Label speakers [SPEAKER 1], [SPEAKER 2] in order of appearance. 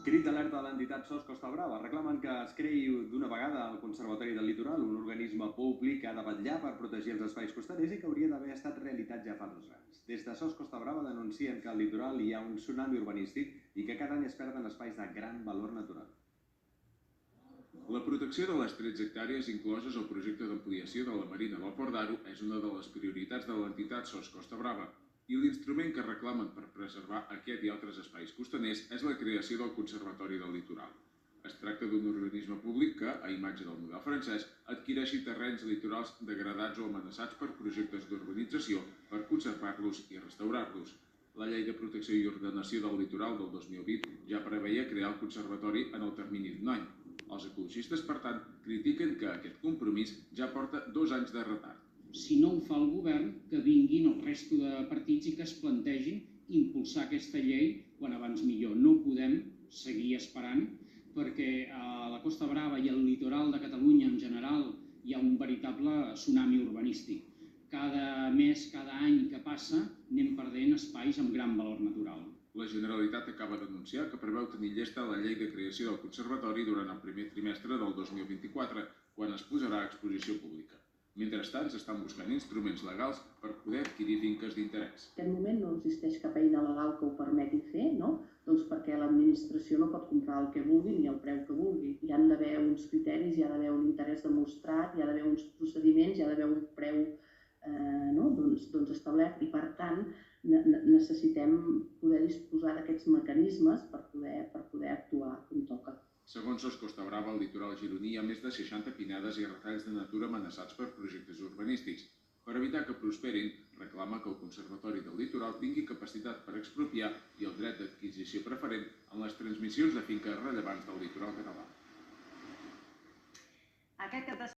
[SPEAKER 1] Crit d'alerta de l'entitat SOS Costa Brava. Reclamen que es creï d'una vegada el Conservatori del Litoral, un organisme públic que ha de vetllar per protegir els espais costaners i que hauria d'haver estat realitat ja fa 2 anys. Des de SOS Costa Brava denuncien que al litoral hi ha un tsunami urbanístic i que cada any es perden espais de gran valor natural.
[SPEAKER 2] La protecció de les 13 hectàrees incloses al projecte d'ampliació de la Marina del Port d'Aro és una de les prioritats de l'entitat SOS Costa Brava i l'instrument que reclamen per preservar aquest i altres espais costaners és la creació del Conservatori del Litoral. Es tracta d'un organisme públic que, a imatge del model francès, adquireixi terrenys litorals degradats o amenaçats per projectes d'urbanització per conservar-los i restaurar-los. La Llei de Protecció i Ordenació del Litoral del 2020 ja preveia crear el conservatori en el termini d'un any. Els ecologistes, per tant, critiquen que aquest compromís ja porta 2 anys de retard.
[SPEAKER 3] Si no ho fa el govern, que vinguin el resto de partits i que es plantegin impulsar aquesta llei quan abans millor. No podem seguir esperant perquè a la Costa Brava i al litoral de Catalunya en general hi ha un veritable tsunami urbanístic. Cada mes, cada any que passa, anem perdent espais amb gran valor natural.
[SPEAKER 2] La Generalitat acaba d'anunciar que preveu tenir llesta la llei de creació del Conservatori durant el primer trimestre del 2024, quan es posarà a exposició pública. Mentrestant, s'estan buscant instruments legals per poder adquirir finques d'interès.
[SPEAKER 4] En aquest moment no existeix cap eina legal que ho permeti fer, doncs perquè l'administració no pot comprar el que vulgui ni el preu que vulgui. Hi han d'haver uns criteris, hi ha d'haver un interès demostrat, hi ha d'haver uns procediments, hi ha d'haver un preu establert i, per tant, necessitem poder disposar d'aquests mecanismes per poder actuar com toca.
[SPEAKER 2] Segons SOS Costa Brava, al litoral gironí hi ha més de 60 pinedes i retalls de natura amenaçats per projectes urbanístics. Per evitar que prosperin, reclama que el Conservatori del Litoral tingui capacitat per expropiar i el dret d'adquisició preferent en les transmissions de finques rellevants del litoral català.